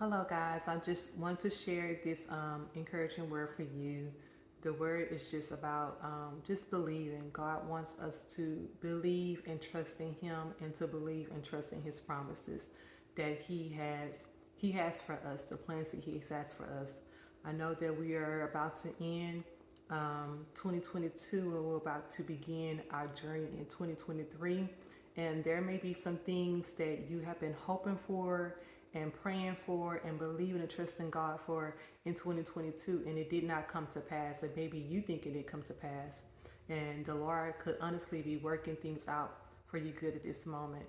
Hello, guys. I just want to share this encouraging word for you. The word is just about just believing. God wants us to believe and trust in Him, and to believe and trust in His promises that He has for us, the plans that He has for us. I know that we are about to end 2022, and we're about to begin our journey in 2023. And there may be some things that you have been hoping for and praying for and believing and trusting God for in 2022, and it did not come to pass. And maybe you think it did come to pass. And the Lord could honestly be working things out for you good at this moment.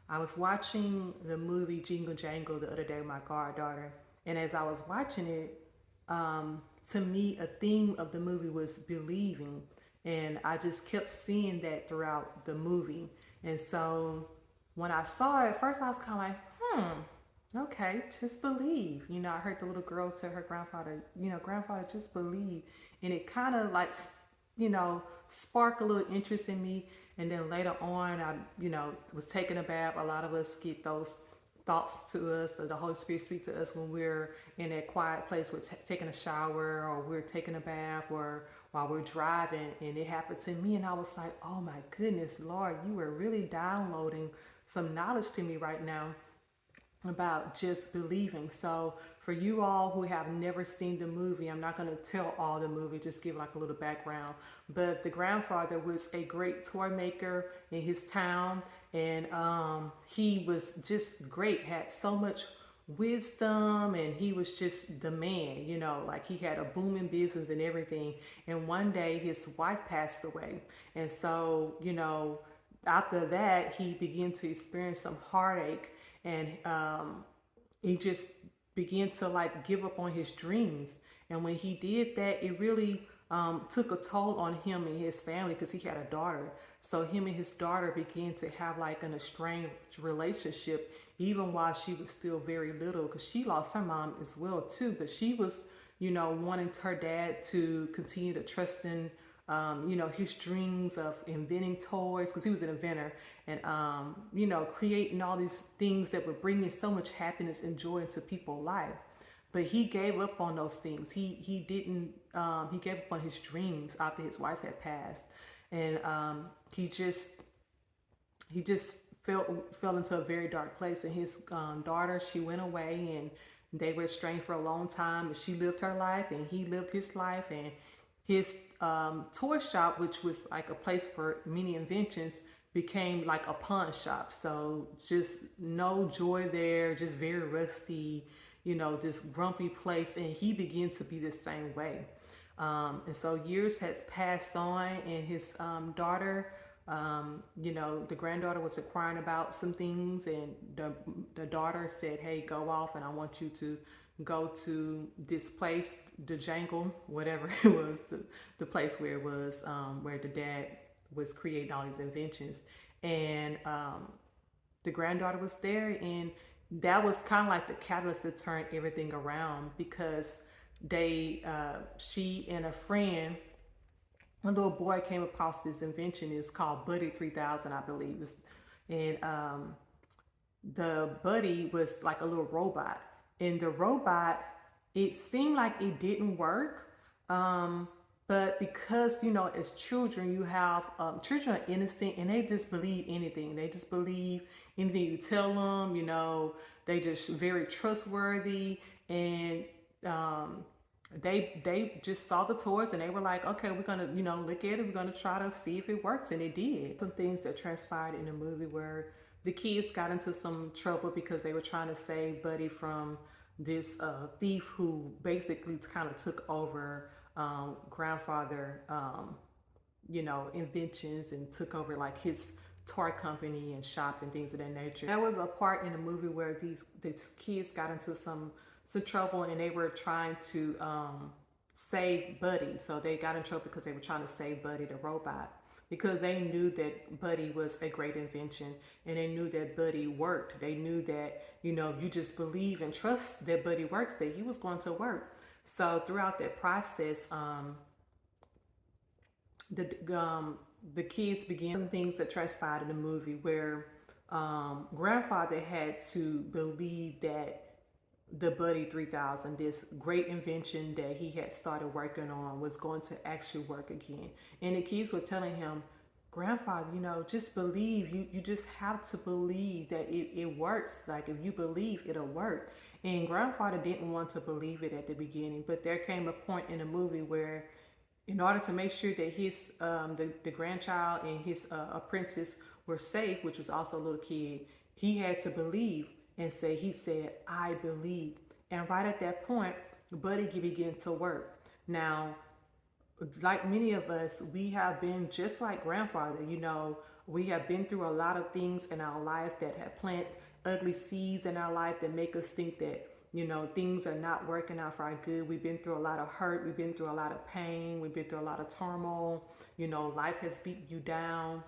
I was watching the movie Jingle Jangle the other day with my goddaughter, and as I was watching it, to me, a theme of the movie was believing, and I just kept seeing that throughout the movie. And so when I saw it, first I was kind of like, okay, just believe. I heard the little girl tell her grandfather, grandfather, just believe. And it kind of like, sparked a little interest in me. And then later on, I, was taking a bath. A lot of us get those thoughts to us, or the Holy Spirit speak to us when we're in a quiet place, we're taking a shower, or we're taking a bath, or while we're driving. And it happened to me, and I was like, oh my goodness, Lord, you were really downloading some knowledge to me right now about just believing. So for you all who have never seen the movie, I'm not going to tell all the movie, just give like a little background. But the grandfather was a great toy maker in his town, and he was just great, had so much wisdom, and he was just the man, like he had a booming business and everything. And one day his wife passed away, and so after that he began to experience some heartache, and he just began to like give up on his dreams. And when he did that, it really took a toll on him and his family, because he had a daughter. So him and his daughter began to have like an estranged relationship, even while she was still very little, because she lost her mom as well too. But she was, wanting her dad to continue to trust in his dreams of inventing toys, because he was an inventor, and creating all these things that were bringing so much happiness and joy into people's life. But he gave up on those things. He didn't. He gave up on his dreams after his wife had passed, and he just fell into a very dark place. And his daughter, she went away, and they were estranged for a long time. And she lived her life, and he lived his life, and his toy shop, which was like a place for many inventions, became like a pawn shop. So just no joy there, just very rusty, this grumpy place. And he began to be the same way. And so years has passed on, and his daughter, the granddaughter was inquiring about some things, and the daughter said, "Hey, go off, and I want you to go to this place, the Jangle, whatever it was, the place where it was, where the dad was creating all these inventions." And the granddaughter was there, and that was kind of like the catalyst to turn everything around, because she and a friend, a little boy, came across this invention. It's called Buddy 3000, I believe. And the Buddy was like a little robot. And the robot, it seemed like it didn't work. But because, as children, you have, children are innocent, and they just believe anything. They just believe anything you tell them, they just very trustworthy. And they just saw the toys, and they were like, okay, we're gonna look at it, we're gonna try to see if it works. And it did. Some things that transpired in the movie where the kids got into some trouble because they were trying to save Buddy from this thief who basically kind of took over grandfather inventions, and took over like his toy company and shop and things of that nature. That was a part in the movie where these kids got into some trouble, and they were trying to save Buddy. So they got in trouble because they were trying to save Buddy the robot, because they knew that Buddy was a great invention, and they knew that Buddy worked. They knew that, if you just believe and trust that Buddy works, that he was going to work. So throughout that process, the kids began some things that transpired in the movie where grandfather had to believe that the Buddy 3000, this great invention that he had started working on, was going to actually work again. And the kids were telling him, grandfather, just believe. You just have to believe that it works. Like, if you believe, it'll work. And grandfather didn't want to believe it at the beginning, but there came a point in the movie where, in order to make sure that his the grandchild and his apprentice were safe, which was also a little kid, he had to believe and say, he said, I believe. And right at that point, Buddy began to work. Now, like many of us, we have been just like grandfather. We have been through a lot of things in our life that have planted ugly seeds in our life that make us think that things are not working out for our good. We've been through a lot of hurt. We've been through a lot of pain. We've been through a lot of turmoil. Life has beat you down.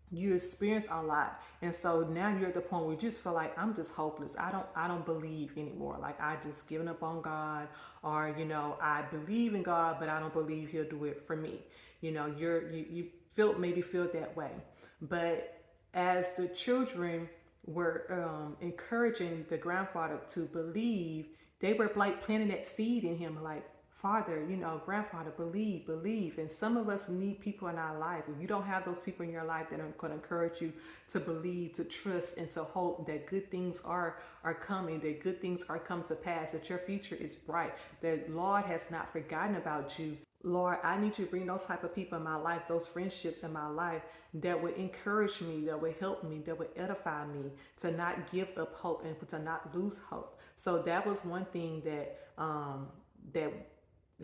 You experience a lot, and so now you're at the point where you just feel like, I'm just hopeless. I don't believe anymore. Like, I just given up on God. Or I believe in God, but I don't believe he'll do it for me. You maybe feel that way. But as the children were encouraging the grandfather to believe, they were like planting that seed in him, like, Father, grandfather, believe. And some of us need people in our life. If you don't have those people in your life that are going to encourage you to believe, to trust, and to hope that good things are coming, that good things are come to pass, that your future is bright, that Lord has not forgotten about you. Lord, I need you to bring those type of people in my life, those friendships in my life that would encourage me, that would help me, that would edify me, to not give up hope and to not lose hope. So that was one thing that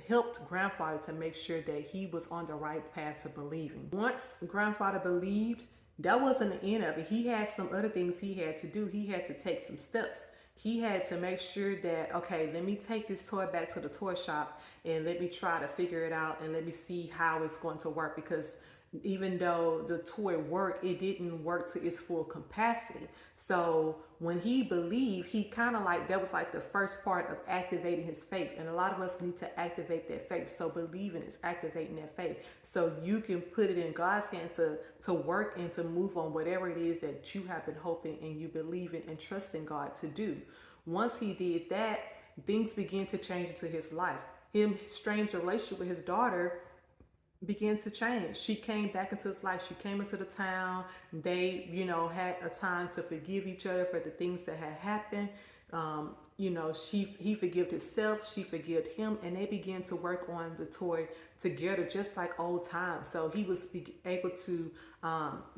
helped grandfather to make sure that he was on the right path to believing. Once grandfather believed, that wasn't the end of it. He had some other things he had to do. He had to take some steps. He had to make sure that, okay, let me take this toy back to the toy shop and let me try to figure it out and let me see how it's going to work, because even though the toy worked, it didn't work to its full capacity. So when he believed, he kind of like, that was like the first part of activating his faith. And a lot of us need to activate that faith. So believing is activating that faith, so you can put it in God's hand to work and to move on whatever it is that you have been hoping and you believe in and trusting God to do. Once he did that, things began to change into his life. His strange relationship with his daughter began to change. She came back into his life. She came into the town. They, had a time to forgive each other for the things that had happened. He forgave himself. She forgave him, and they began to work on the toy together, just like old times. So he was able to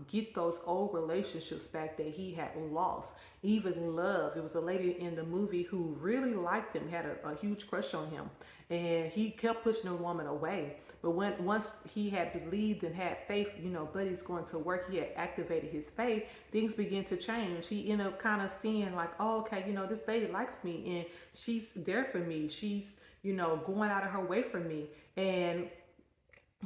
get those old relationships back that he had lost. Even love. It was a lady in the movie who really liked him, had a huge crush on him, and he kept pushing the woman away. But once he had believed and had faith, Buddy's going to work, he had activated his faith, things began to change. He ended up kind of seeing like, oh, okay, this lady likes me and she's there for me. She's, going out of her way for me. And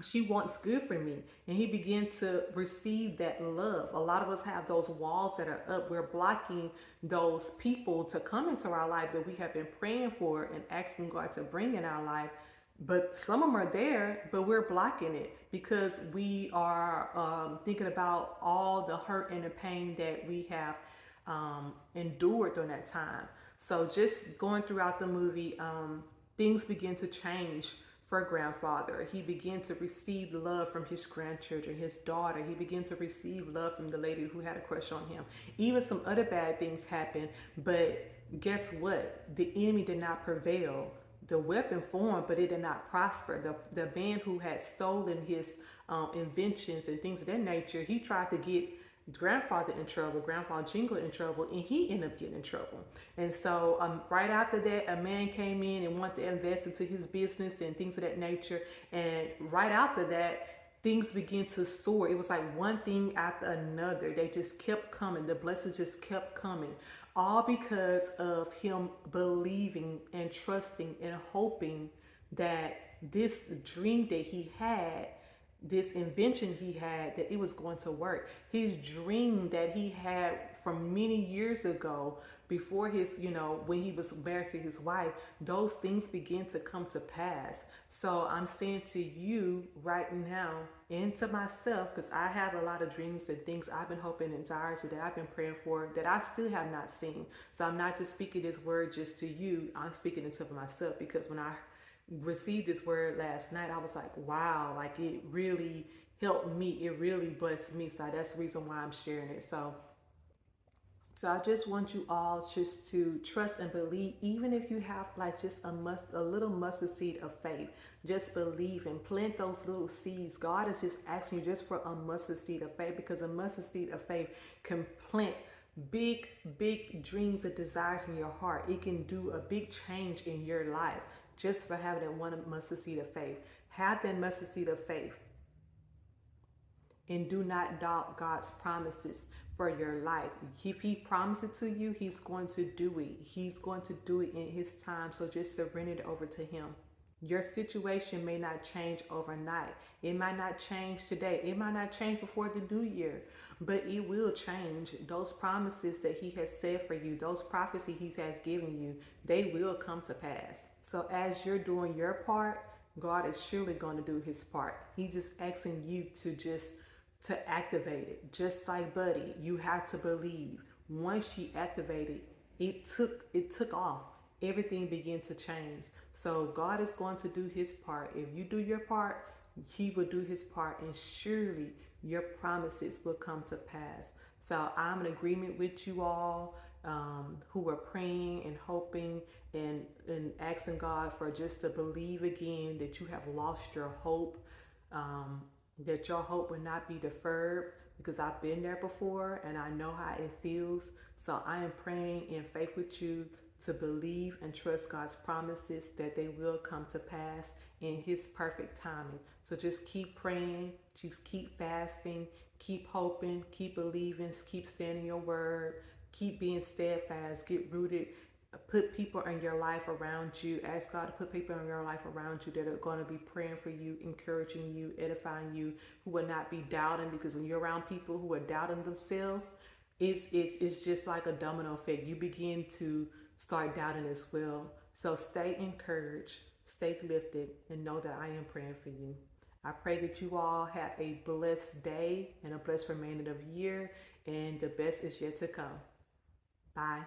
she wants good for me. And he began to receive that love. A lot of us have those walls that are up. We're blocking those people to come into our life that we have been praying for and asking God to bring in our life. But some of them are there, but we're blocking it because we are thinking about all the hurt and the pain that we have endured during that time. So just going throughout the movie, things begin to change for grandfather. He began to receive love from his grandchildren, his daughter. He began to receive love from the lady who had a crush on him. Even some other bad things happened, but guess what? The enemy did not prevail. The weapon formed, but it did not prosper. The man who had stolen his inventions and things of that nature, he tried to get grandfather in trouble, grandfather Jingle in trouble, and he ended up getting in trouble. And so right after that, a man came in and wanted to invest into his business and things of that nature. And right after that, things began to soar. It was like one thing after another. They just kept coming. The blessings just kept coming. All because of him believing and trusting and hoping that this dream that he had this invention he had, that it was going to work. His dream that he had from many years ago, before his, when he was married to his wife, those things begin to come to pass. So I'm saying to you right now, and to myself, because I have a lot of dreams and things I've been hoping and desires that I've been praying for that I still have not seen. So I'm not just speaking this word just to you, I'm speaking it to myself, because when I received this word last night, I was like, wow, like it really helped me. It really blessed me. So that's the reason why I'm sharing it. So I just want you all just to trust and believe, even if you have like just a little mustard seed of faith. Just believe and plant those little seeds. God is just asking you just for a mustard seed of faith, because a mustard seed of faith can plant big, big dreams and desires in your heart. It can do a big change in your life just for having that one mustard seed of faith. Have that mustard seed of faith, and do not doubt God's promises for your life. If He promised it to you, He's going to do it. He's going to do it in His time. So just surrender it over to Him. Your situation may not change overnight. It might not change today. It might not change before the new year, but it will change. Those promises that He has said for you, those prophecies He has given you, they will come to pass. So as you're doing your part, God is surely going to do His part. He's just asking you to activate it. Just like Buddy, you had to believe. Once she activated, it took off. Everything began to change. So God is going to do His part. If you do your part, He will do His part, and surely your promises will come to pass. So I'm in agreement with you all, who are praying and hoping and asking God for just to believe again, that you have lost your hope, that your hope will not be deferred, because I've been there before and I know how it feels. So I am praying in faith with you to believe and trust God's promises, that they will come to pass in His perfect timing. So just keep praying, just keep fasting, keep hoping, keep believing, keep standing your word, keep being steadfast, get rooted. Put people in your life around you. Ask God to put people in your life around you that are going to be praying for you, encouraging you, edifying you, who will not be doubting. Because when you're around people who are doubting themselves, it's just like a domino effect. You begin to start doubting as well. So stay encouraged, stay lifted, and know that I am praying for you. I pray that you all have a blessed day and a blessed remainder of the year, and the best is yet to come. Bye.